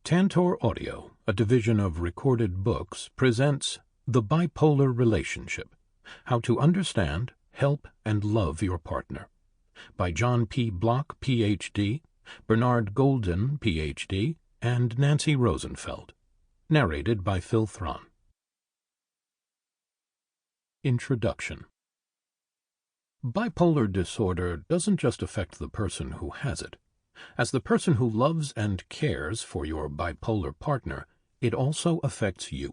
Tantor Audio, a division of Recorded Books, presents The Bipolar Relationship: How to Understand, Help, and Love Your Partner, by John P. Bloch, Ph.D., Bernard Golden, Ph.D., and Nancy Rosenfeld. Narrated by Phil Thron. Introduction. Bipolar disorder doesn't just affect the person who has it. As the person who loves and cares for your bipolar partner, it also affects you.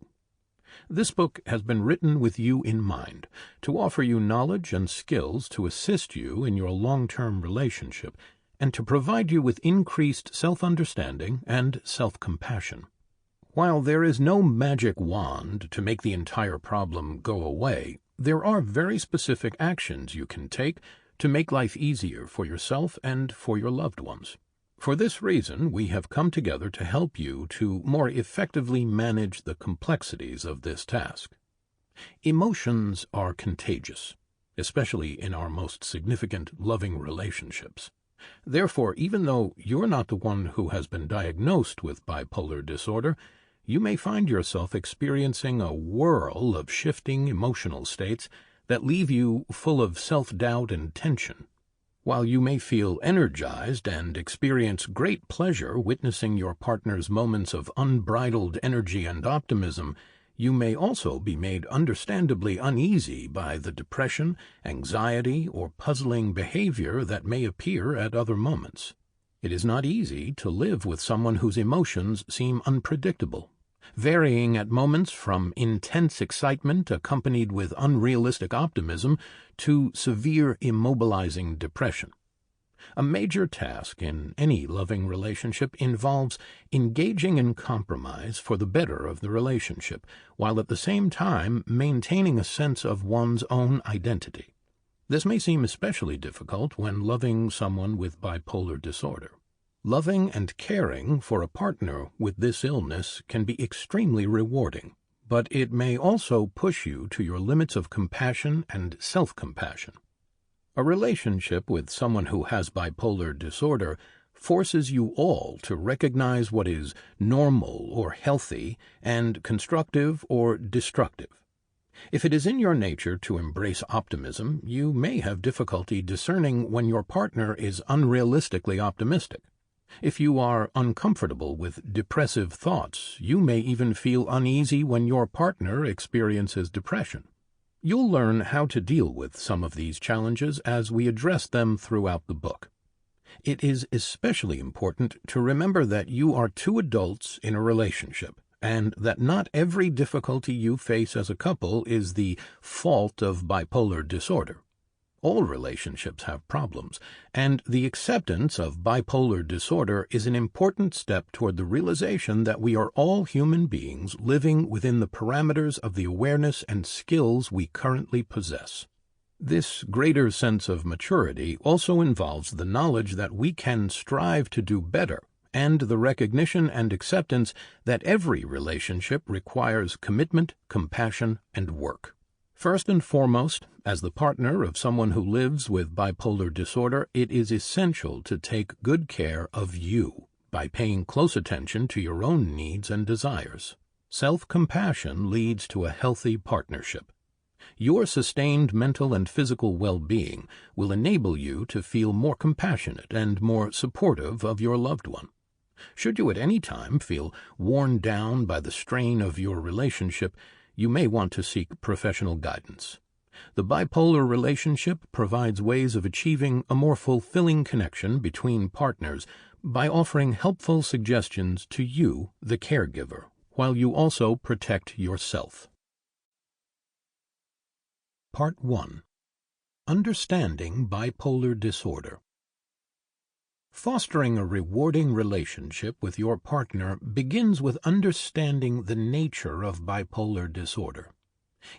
This book has been written with you in mind, to offer you knowledge and skills to assist you in your long-term relationship, and to provide you with increased self-understanding and self-compassion. While there is no magic wand to make the entire problem go away, there are very specific actions you can take to make life easier for yourself and for your loved ones. For this reason, we have come together to help you to more effectively manage the complexities of this task. Emotions are contagious, especially in our most significant loving relationships. Therefore, even though you're not the one who has been diagnosed with bipolar disorder, you may find yourself experiencing a whirl of shifting emotional states that leave you full of self-doubt and tension. While you may feel energized and experience great pleasure witnessing your partner's moments of unbridled energy and optimism, you may also be made understandably uneasy by the depression, anxiety, or puzzling behavior that may appear at other moments. It is not easy to live with someone whose emotions seem unpredictable, varying at moments from intense excitement accompanied with unrealistic optimism to severe immobilizing depression. A major task in any loving relationship involves engaging in compromise for the better of the relationship, while at the same time maintaining a sense of one's own identity. This may seem especially difficult when loving someone with bipolar disorder. Loving and caring for a partner with this illness can be extremely rewarding, but it may also push you to your limits of compassion and self-compassion. A relationship with someone who has bipolar disorder forces you all to recognize what is normal or healthy and constructive or destructive. If it is in your nature to embrace optimism, you may have difficulty discerning when your partner is unrealistically optimistic. If you are uncomfortable with depressive thoughts, you may even feel uneasy when your partner experiences depression. You'll learn how to deal with some of these challenges as we address them throughout the book. It is especially important to remember that you are two adults in a relationship, and that not every difficulty you face as a couple is the fault of bipolar disorder. All relationships have problems, and the acceptance of bipolar disorder is an important step toward the realization that we are all human beings living within the parameters of the awareness and skills we currently possess. This greater sense of maturity also involves the knowledge that we can strive to do better, and the recognition and acceptance that every relationship requires commitment, compassion, and work. First and foremost, as the partner of someone who lives with bipolar disorder, it is essential to take good care of you by paying close attention to your own needs and desires. Self-compassion leads to a healthy partnership. Your sustained mental and physical well-being will enable you to feel more compassionate and more supportive of your loved one. Should you at any time feel worn down by the strain of your relationship, you may want to seek professional guidance. The bipolar relationship provides ways of achieving a more fulfilling connection between partners by offering helpful suggestions to you, the caregiver, while you also protect yourself. Part 1. Understanding Bipolar Disorder. Fostering a rewarding relationship with your partner begins with understanding the nature of bipolar disorder.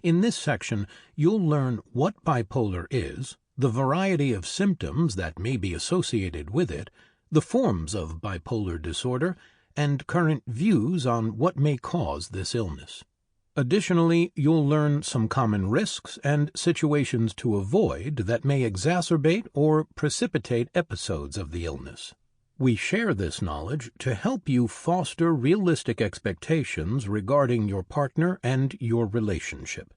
In this section, you'll learn what bipolar is, the variety of symptoms that may be associated with it, the forms of bipolar disorder, and current views on what may cause this illness. Additionally, you'll learn some common risks and situations to avoid that may exacerbate or precipitate episodes of the illness. We share this knowledge to help you foster realistic expectations regarding your partner and your relationship.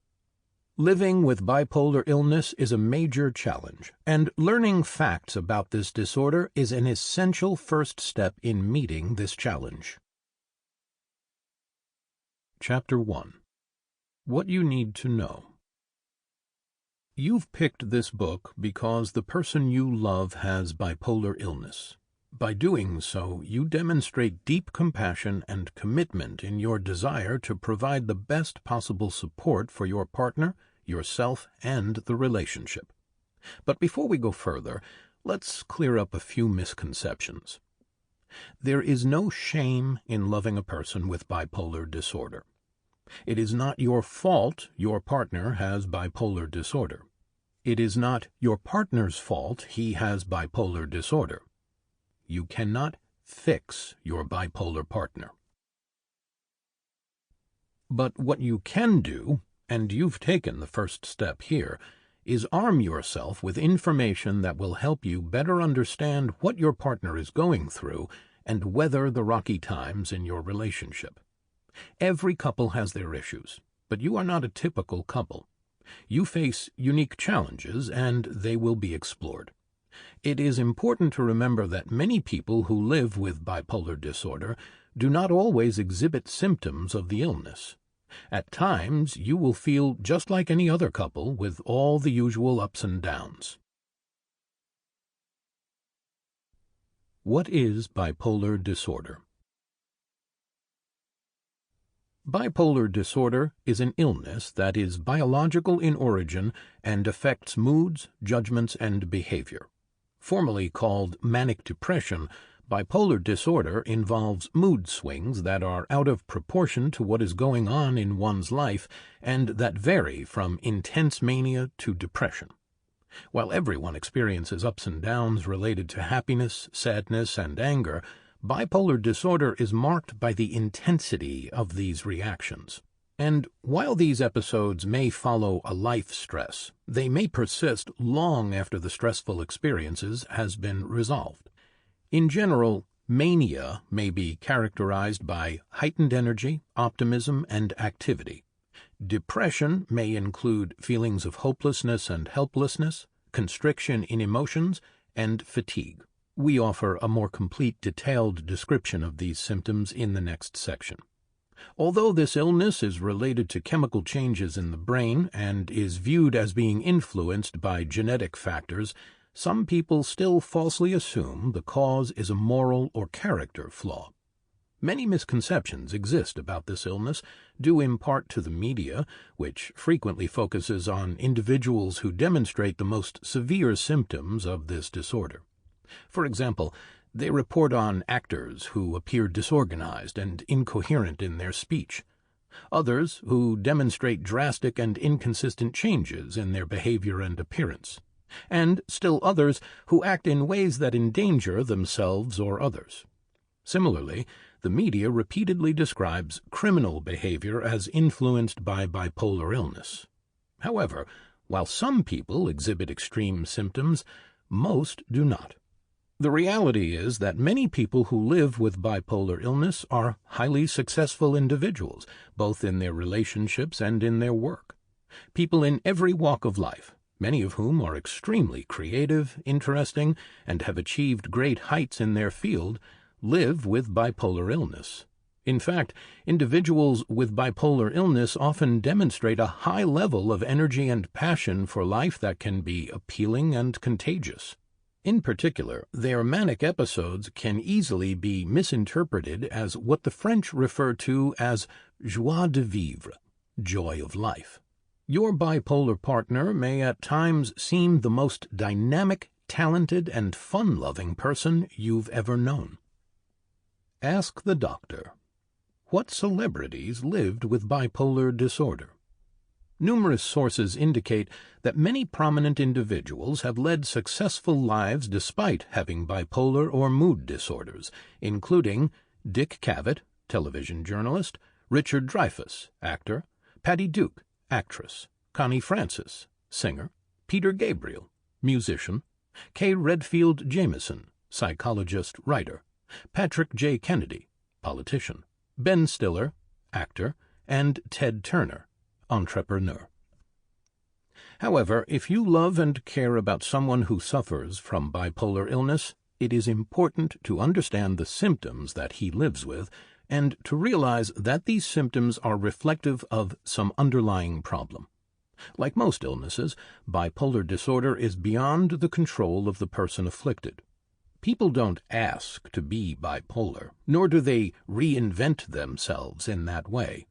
Living with bipolar illness is a major challenge, and learning facts about this disorder is an essential first step in meeting this challenge. Chapter 1. What you need to know. You've picked this book because the person you love has bipolar illness. By doing so, you demonstrate deep compassion and commitment in your desire to provide the best possible support for your partner, yourself, and the relationship. But before we go further, let's clear up a few misconceptions. There is no shame in loving a person with bipolar disorder. It is not your fault your partner has bipolar disorder. It is not your partner's fault he has bipolar disorder. You cannot fix your bipolar partner. But what you can do, and you've taken the first step here, is arm yourself with information that will help you better understand what your partner is going through and weather the rocky times in your relationship. Every couple has their issues, but you are not a typical couple. You face unique challenges, and they will be explored. It is important to remember that many people who live with bipolar disorder do not always exhibit symptoms of the illness. At times, you will feel just like any other couple with all the usual ups and downs. What is bipolar disorder? Bipolar disorder is an illness that is biological in origin and affects moods, judgments, and behavior. Formerly called manic depression, bipolar disorder involves mood swings that are out of proportion to what is going on in one's life and that vary from intense mania to depression. While everyone experiences ups and downs related to happiness, sadness, and anger, bipolar disorder is marked by the intensity of these reactions. And while these episodes may follow a life stress, they may persist long after the stressful experiences has been resolved. In general, mania may be characterized by heightened energy, optimism, and activity. Depression may include feelings of hopelessness and helplessness, constriction in emotions, and fatigue. We offer a more complete, detailed description of these symptoms in the next section. Although this illness is related to chemical changes in the brain and is viewed as being influenced by genetic factors, some people still falsely assume the cause is a moral or character flaw. Many misconceptions exist about this illness, due in part to the media, which frequently focuses on individuals who demonstrate the most severe symptoms of this disorder. For example, they report on actors who appear disorganized and incoherent in their speech, others who demonstrate drastic and inconsistent changes in their behavior and appearance, and still others who act in ways that endanger themselves or others. Similarly, the media repeatedly describes criminal behavior as influenced by bipolar illness. However, while some people exhibit extreme symptoms, most do not. The reality is that many people who live with bipolar illness are highly successful individuals, both in their relationships and in their work. People in every walk of life, many of whom are extremely creative, interesting, and have achieved great heights in their field, live with bipolar illness. In fact, individuals with bipolar illness often demonstrate a high level of energy and passion for life that can be appealing and contagious. In particular, their manic episodes can easily be misinterpreted as what the French refer to as joie de vivre, joy of life. Your bipolar partner may at times seem the most dynamic, talented, and fun-loving person you've ever known. Ask the doctor. What celebrities lived with bipolar disorder? Numerous sources indicate that many prominent individuals have led successful lives despite having bipolar or mood disorders, including Dick Cavett, television journalist, Richard Dreyfuss, actor, Patty Duke, actress, Connie Francis, singer, Peter Gabriel, musician, Kay Redfield Jamison, psychologist, writer; Patrick J. Kennedy, politician; Ben Stiller, actor; and Ted Turner, entrepreneur. However, if you love and care about someone who suffers from bipolar illness, it is important to understand the symptoms that he lives with and to realize that these symptoms are reflective of some underlying problem. Like most illnesses, bipolar disorder is beyond the control of the person afflicted. People don't ask to be bipolar, nor do they reinvent themselves in that way.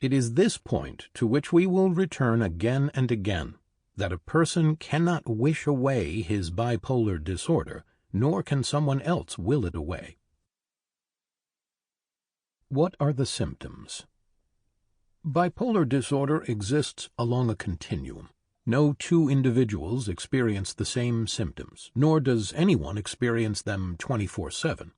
It is this point to which we will return again and again, that a person cannot wish away his bipolar disorder, nor can someone else will it away. What are the symptoms? Bipolar disorder exists along a continuum. No two individuals experience the same symptoms, nor does anyone experience them 24/7.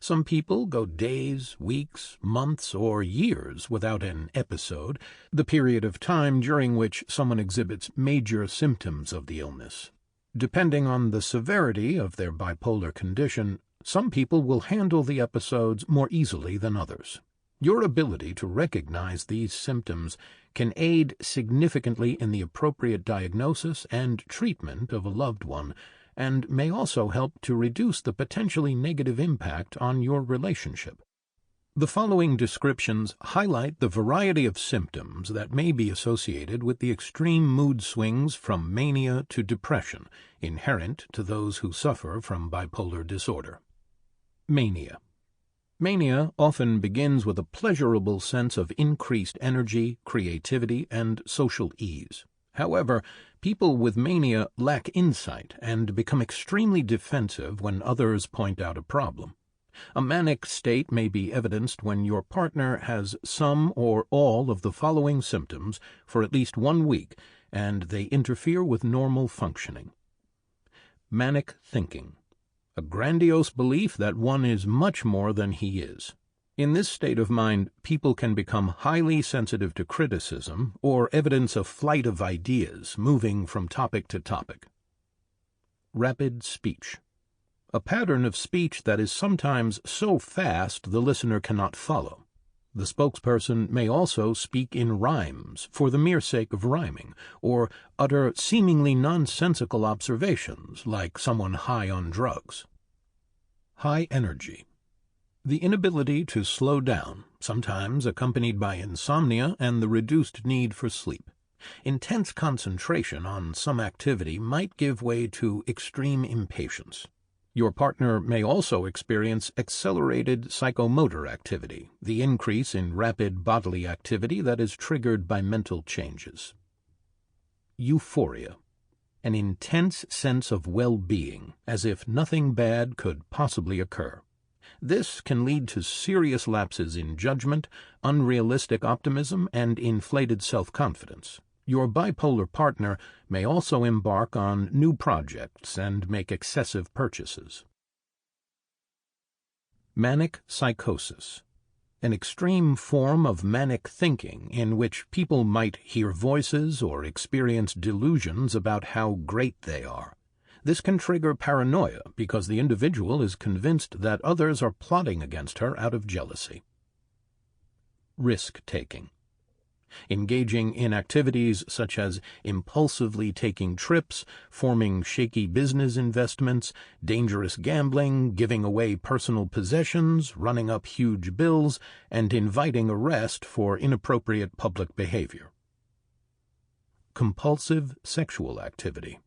Some people go days, weeks, months, or years without an episode, the period of time during which someone exhibits major symptoms of the illness. Depending on the severity of their bipolar condition, some people will handle the episodes more easily than others. Your ability to recognize these symptoms can aid significantly in the appropriate diagnosis and treatment of a loved one, and may also help to reduce the potentially negative impact on your relationship. The following descriptions highlight the variety of symptoms that may be associated with the extreme mood swings from mania to depression, inherent to those who suffer from bipolar disorder. Mania. Mania often begins with a pleasurable sense of increased energy, creativity, and social ease. However, people with mania lack insight and become extremely defensive when others point out a problem. A manic state may be evidenced when your partner has some or all of the following symptoms for at least 1 week, and they interfere with normal functioning. Manic thinking. A grandiose belief that one is much more than he is. In this state of mind, people can become highly sensitive to criticism or evidence of flight of ideas, moving from topic to topic. Rapid speech. A pattern of speech that is sometimes so fast the listener cannot follow. The spokesperson may also speak in rhymes for the mere sake of rhyming, or utter seemingly nonsensical observations like someone high on drugs. High energy. The inability to slow down, sometimes accompanied by insomnia and the reduced need for sleep. Intense concentration on some activity might give way to extreme impatience. Your partner may also experience accelerated psychomotor activity, the increase in rapid bodily activity that is triggered by mental changes. Euphoria. An intense sense of well-being, as if nothing bad could possibly occur. This can lead to serious lapses in judgment, unrealistic optimism, and inflated self-confidence. Your bipolar partner may also embark on new projects and make excessive purchases. Manic psychosis. An extreme form of manic thinking in which people might hear voices or experience delusions about how great they are. This can trigger paranoia because the individual is convinced that others are plotting against her out of jealousy. Risk-taking. Engaging in activities such as impulsively taking trips, forming shaky business investments, dangerous gambling, giving away personal possessions, running up huge bills, and inviting arrest for inappropriate public behavior. Compulsive sexual activity.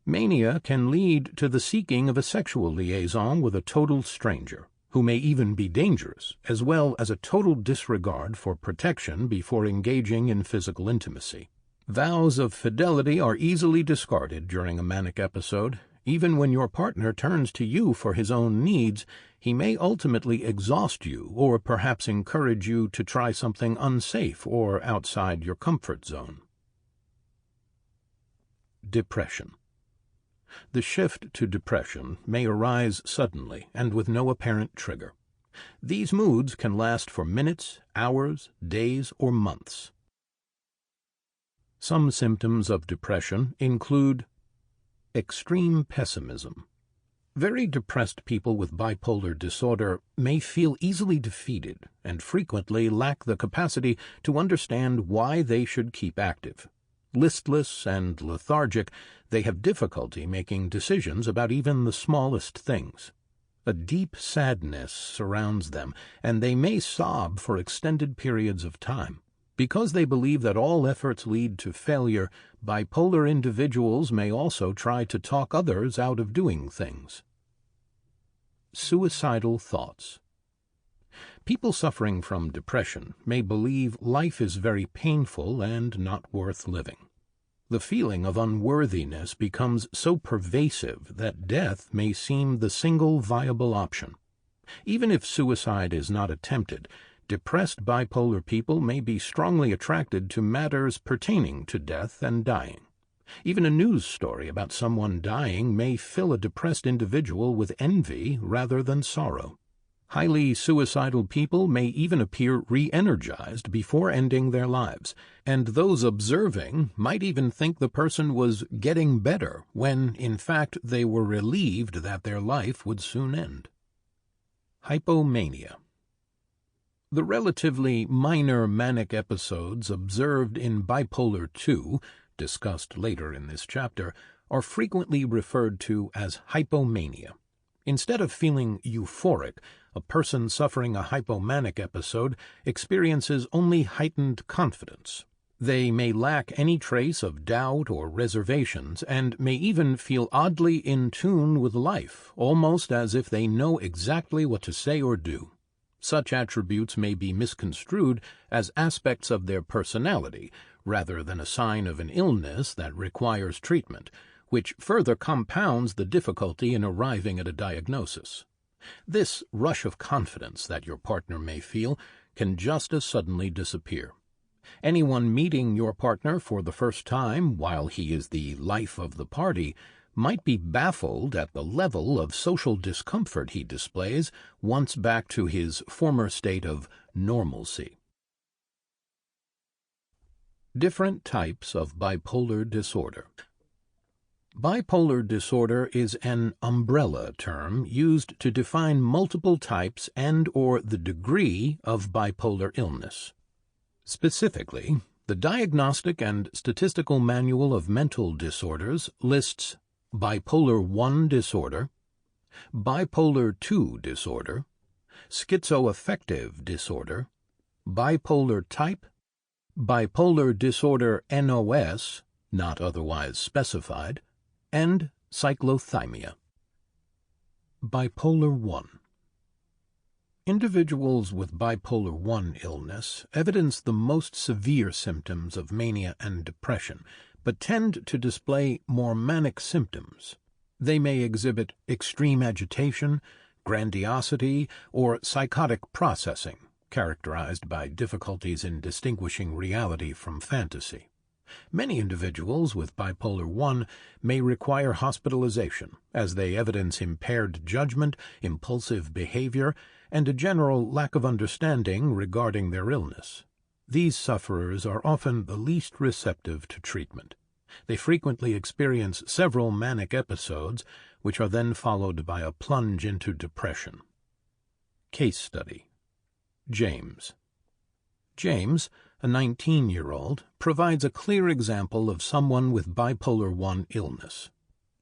Mania can lead to the seeking of a sexual liaison with a total stranger, who may even be dangerous, as well as a total disregard for protection before engaging in physical intimacy. Vows of fidelity are easily discarded during a manic episode. Even when your partner turns to you for his own needs, he may ultimately exhaust you or perhaps encourage you to try something unsafe or outside your comfort zone. Depression. The shift to depression may arise suddenly and with no apparent trigger. These moods can last for minutes, hours, days, or months. Some symptoms of depression include extreme pessimism. Very depressed people with bipolar disorder may feel easily defeated and frequently lack the capacity to understand why they should keep active. Listless and lethargic, they have difficulty making decisions about even the smallest things. A deep sadness surrounds them, and they may sob for extended periods of time. Because they believe that all efforts lead to failure, bipolar individuals may also try to talk others out of doing things. Suicidal thoughts. People suffering from depression may believe life is very painful and not worth living. The feeling of unworthiness becomes so pervasive that death may seem the single viable option. Even if suicide is not attempted, depressed bipolar people may be strongly attracted to matters pertaining to death and dying. Even a news story about someone dying may fill a depressed individual with envy rather than sorrow. Highly suicidal people may even appear re-energized before ending their lives, and those observing might even think the person was getting better when, in fact, they were relieved that their life would soon end. Hypomania. The relatively minor manic episodes observed in bipolar II, discussed later in this chapter, are frequently referred to as hypomania. Instead of feeling euphoric, a person suffering a hypomanic episode experiences only heightened confidence. They may lack any trace of doubt or reservations, and may even feel oddly in tune with life, almost as if they know exactly what to say or do. Such attributes may be misconstrued as aspects of their personality, rather than a sign of an illness that requires treatment, which further compounds the difficulty in arriving at a diagnosis. This rush of confidence that your partner may feel can just as suddenly disappear. Anyone meeting your partner for the first time while he is the life of the party might be baffled at the level of social discomfort he displays once back to his former state of normalcy. Different types of bipolar disorder. Bipolar disorder is an umbrella term used to define multiple types and/or the degree of bipolar illness. Specifically, the Diagnostic and Statistical Manual of Mental Disorders lists bipolar I disorder, bipolar II disorder, schizoaffective disorder, bipolar type, bipolar disorder NOS, not otherwise specified, and cyclothymia. Bipolar I. Individuals with bipolar I illness evidence the most severe symptoms of mania and depression, but tend to display more manic symptoms. They may exhibit extreme agitation, grandiosity, or psychotic processing, characterized by difficulties in distinguishing reality from fantasy. Many individuals with bipolar I may require hospitalization, as they evidence impaired judgment, impulsive behavior, and a general lack of understanding regarding their illness. These sufferers are often the least receptive to treatment. They frequently experience several manic episodes, which are then followed by a plunge into depression. Case study. James. James, a 19-year-old, provides a clear example of someone with bipolar I illness.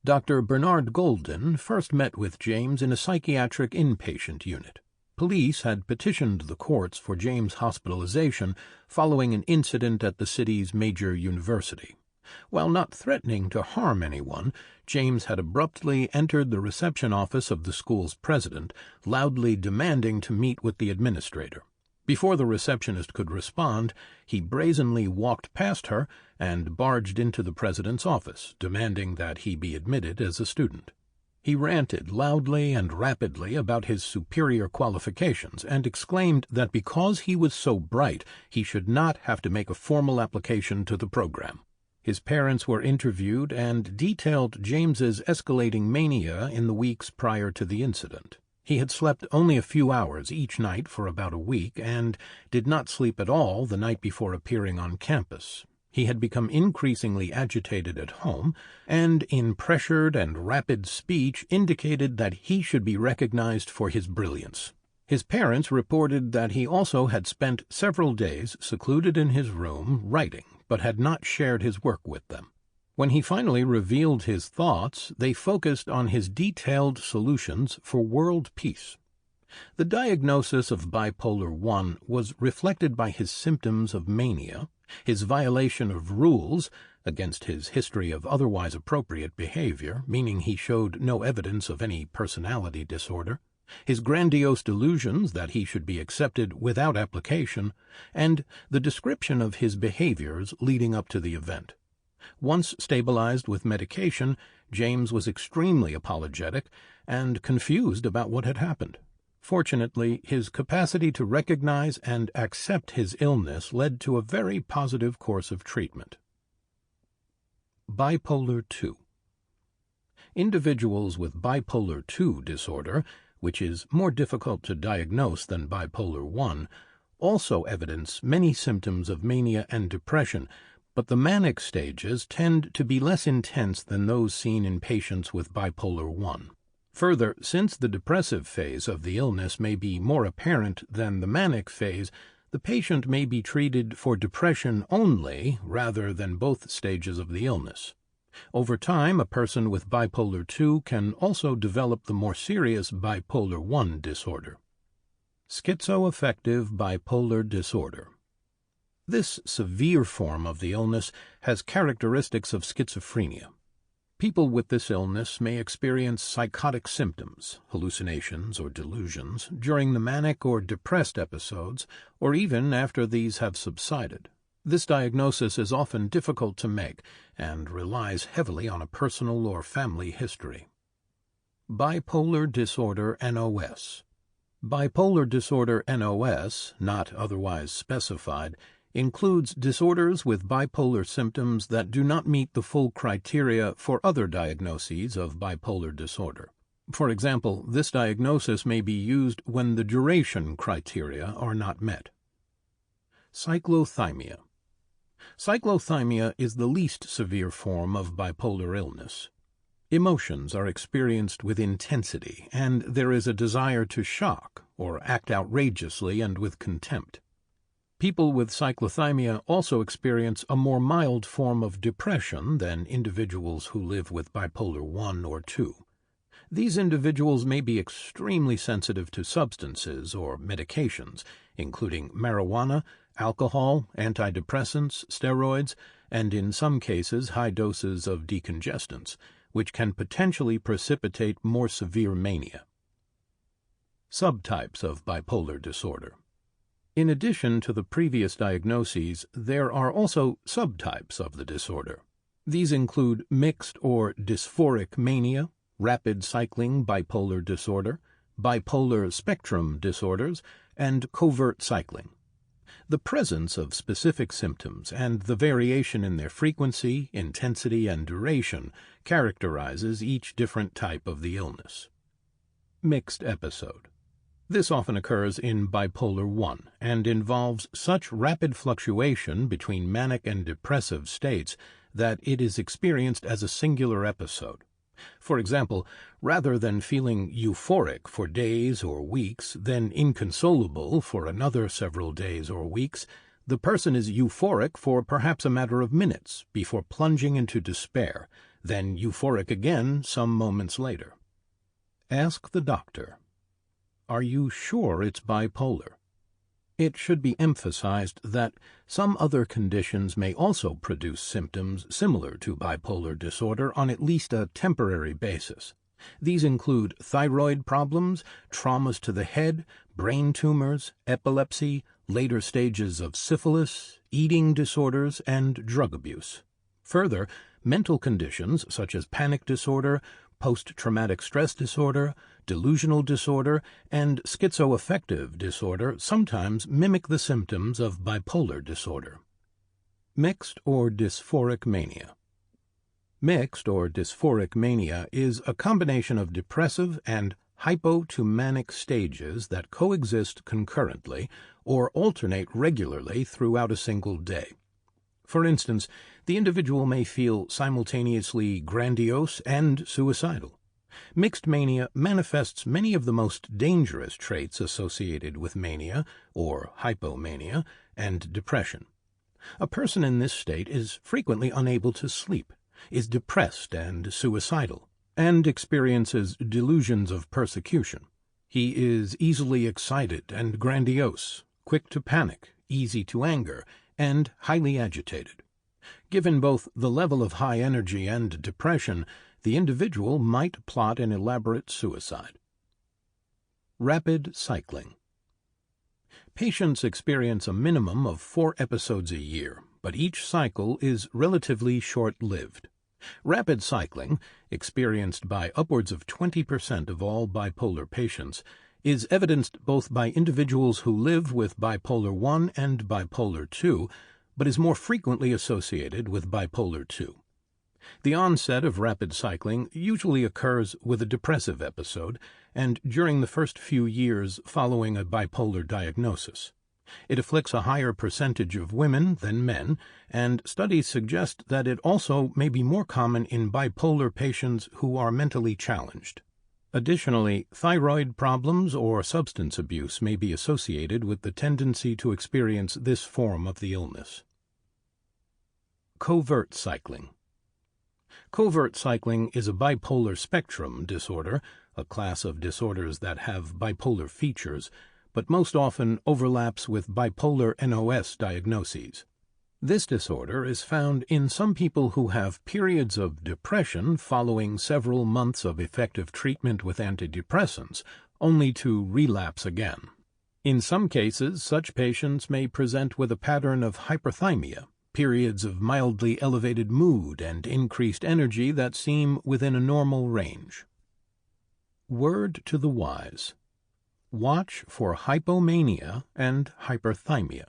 Dr. Bernard Golden first met with James in a psychiatric inpatient unit. Police had petitioned the courts for James' hospitalization following an incident at the city's major university. While not threatening to harm anyone, James had abruptly entered the reception office of the school's president, loudly demanding to meet with the administrator. Before the receptionist could respond, he brazenly walked past her and barged into the president's office, demanding that he be admitted as a student. He ranted loudly and rapidly about his superior qualifications and exclaimed that because he was so bright, he should not have to make a formal application to the program. His parents were interviewed and detailed James's escalating mania in the weeks prior to the incident. He had slept only a few hours each night for about a week and did not sleep at all the night before appearing on campus. He had become increasingly agitated at home, and in pressured and rapid speech indicated that he should be recognized for his brilliance. His parents reported that he also had spent several days secluded in his room writing, but had not shared his work with them. When he finally revealed his thoughts, they focused on his detailed solutions for world peace. The diagnosis of bipolar I was reflected by his symptoms of mania, his violation of rules, against his history of otherwise appropriate behavior, meaning he showed no evidence of any personality disorder, his grandiose delusions that he should be accepted without application, and the description of his behaviors leading up to the event. Once stabilized with medication, James was extremely apologetic and confused about what had happened. Fortunately, his capacity to recognize and accept his illness led to a very positive course of treatment. Bipolar II. Individuals with bipolar II disorder, which is more difficult to diagnose than bipolar I, also evidence many symptoms of mania and depression, but the manic stages tend to be less intense than those seen in patients with bipolar I. Further, since the depressive phase of the illness may be more apparent than the manic phase, the patient may be treated for depression only rather than both stages of the illness. Over time, a person with bipolar II can also develop the more serious bipolar I disorder. Schizoaffective bipolar disorder. This severe form of the illness has characteristics of schizophrenia. People with this illness may experience psychotic symptoms, hallucinations or delusions, during the manic or depressed episodes, or even after these have subsided. This diagnosis is often difficult to make and relies heavily on a personal or family history. Bipolar disorder NOS. Bipolar disorder NOS, not otherwise specified, includes disorders with bipolar symptoms that do not meet the full criteria for other diagnoses of bipolar disorder. For example, this diagnosis may be used when the duration criteria are not met. Cyclothymia. Cyclothymia is the least severe form of bipolar illness. Emotions are experienced with intensity, and there is a desire to shock or act outrageously and with contempt. People with cyclothymia also experience a more mild form of depression than individuals who live with bipolar I or II. These individuals may be extremely sensitive to substances or medications, including marijuana, alcohol, antidepressants, steroids, and in some cases high doses of decongestants, which can potentially precipitate more severe mania. Subtypes of bipolar disorder. In addition to the previous diagnoses, there are also subtypes of the disorder. These include mixed or dysphoric mania, rapid cycling bipolar disorder, bipolar spectrum disorders, and covert cycling. The presence of specific symptoms and the variation in their frequency, intensity, and duration characterizes each different type of the illness. Mixed episode. This often occurs in bipolar I and involves such rapid fluctuation between manic and depressive states that it is experienced as a singular episode. For example, rather than feeling euphoric for days or weeks, then inconsolable for another several days or weeks, the person is euphoric for perhaps a matter of minutes before plunging into despair, then euphoric again some moments later. Ask the doctor. Are you sure it's bipolar? It should be emphasized that some other conditions may also produce symptoms similar to bipolar disorder on at least a temporary basis. These include thyroid problems, traumas to the head, brain tumors, epilepsy, later stages of syphilis, eating disorders, and drug abuse. Further, mental conditions such as panic disorder, post-traumatic stress disorder, delusional disorder, and schizoaffective disorder sometimes mimic the symptoms of bipolar disorder. Mixed or dysphoric mania. Mixed or dysphoric mania is a combination of depressive and hypo to manic stages that coexist concurrently or alternate regularly throughout a single day. For instance, the individual may feel simultaneously grandiose and suicidal. Mixed mania manifests many of the most dangerous traits associated with mania, or hypomania, and depression. A person in this state is frequently unable to sleep, is depressed and suicidal, and experiences delusions of persecution. He is easily excited and grandiose, quick to panic, easy to anger, and highly agitated. Given both the level of high energy and depression, the individual might plot an elaborate suicide. Rapid cycling. Patients experience a minimum of 4 episodes a year, but each cycle is relatively short-lived. Rapid cycling, experienced by upwards of 20% of all bipolar patients, is evidenced both by individuals who live with bipolar I and bipolar II, but is more frequently associated with bipolar II. The onset of rapid cycling usually occurs with a depressive episode and during the first few years following a bipolar diagnosis. It afflicts a higher percentage of women than men, and studies suggest that it also may be more common in bipolar patients who are mentally challenged. Additionally, thyroid problems or substance abuse may be associated with the tendency to experience this form of the illness. Covert cycling. Covert cycling is a bipolar spectrum disorder, a class of disorders that have bipolar features, but most often overlaps with bipolar NOS diagnoses. This disorder is found in some people who have periods of depression following several months of effective treatment with antidepressants, only to relapse again. In some cases, such patients may present with a pattern of hyperthymia, periods of mildly elevated mood and increased energy that seem within a normal range. Word to the wise. Watch for hypomania and hyperthymia.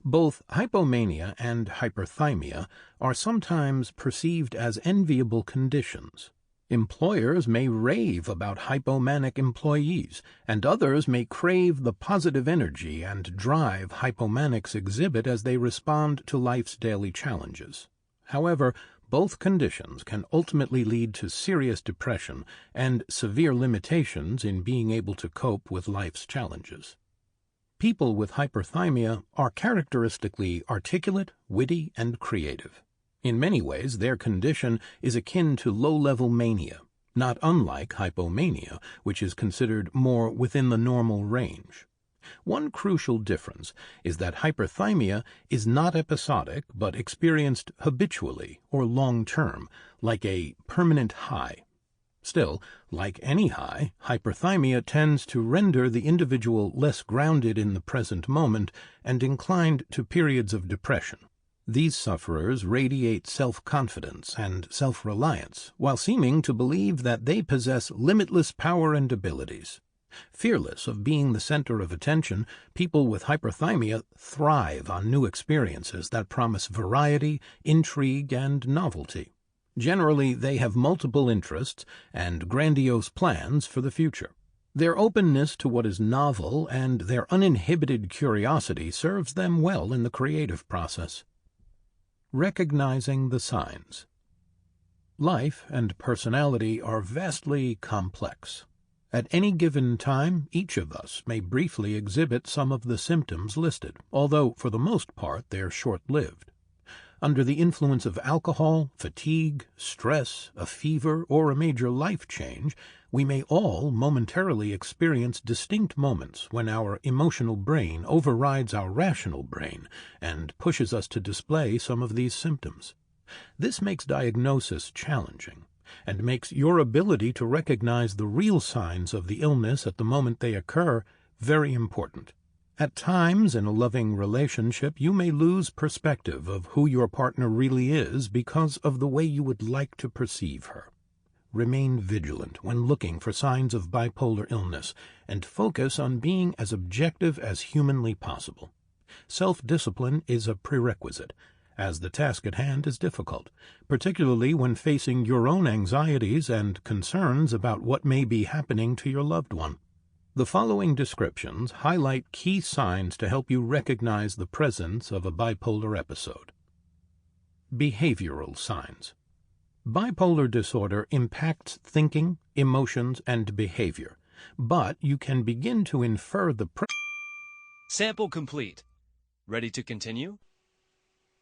Both hypomania and hyperthymia are sometimes perceived as enviable conditions. Employers may rave about hypomanic employees, and others may crave the positive energy and drive hypomanics exhibit as they respond to life's daily challenges. However, both conditions can ultimately lead to serious depression and severe limitations in being able to cope with life's challenges. People with hyperthymia are characteristically articulate, witty, and creative. In many ways, their condition is akin to low-level mania, not unlike hypomania, which is considered more within the normal range. One crucial difference is that hyperthymia is not episodic but experienced habitually or long-term, like a permanent high. Still, like any high, hyperthymia tends to render the individual less grounded in the present moment and inclined to periods of depression. These sufferers radiate self-confidence and self-reliance, while seeming to believe that they possess limitless power and abilities. Fearless of being the center of attention, people with hyperthymia thrive on new experiences that promise variety, intrigue, and novelty. Generally, they have multiple interests and grandiose plans for the future. Their openness to what is novel and their uninhibited curiosity serves them well in the creative process. Recognizing the signs. Life and personality are vastly complex. At any given time, each of us may briefly exhibit some of the symptoms listed, although for the most part they're short-lived. Under the influence of alcohol, fatigue, stress, a fever, or a major life change, we may all momentarily experience distinct moments when our emotional brain overrides our rational brain and pushes us to display some of these symptoms. This makes diagnosis challenging and makes your ability to recognize the real signs of the illness at the moment they occur very important. At times in a loving relationship, you may lose perspective of who your partner really is because of the way you would like to perceive her. Remain vigilant when looking for signs of bipolar illness and focus on being as objective as humanly possible. Self-discipline is a prerequisite, as the task at hand is difficult, particularly when facing your own anxieties and concerns about what may be happening to your loved one. The following descriptions highlight key signs to help you recognize the presence of a bipolar episode. Behavioral signs. Bipolar disorder impacts thinking, emotions, and behavior, but you can begin to infer the Sample complete. Ready to continue?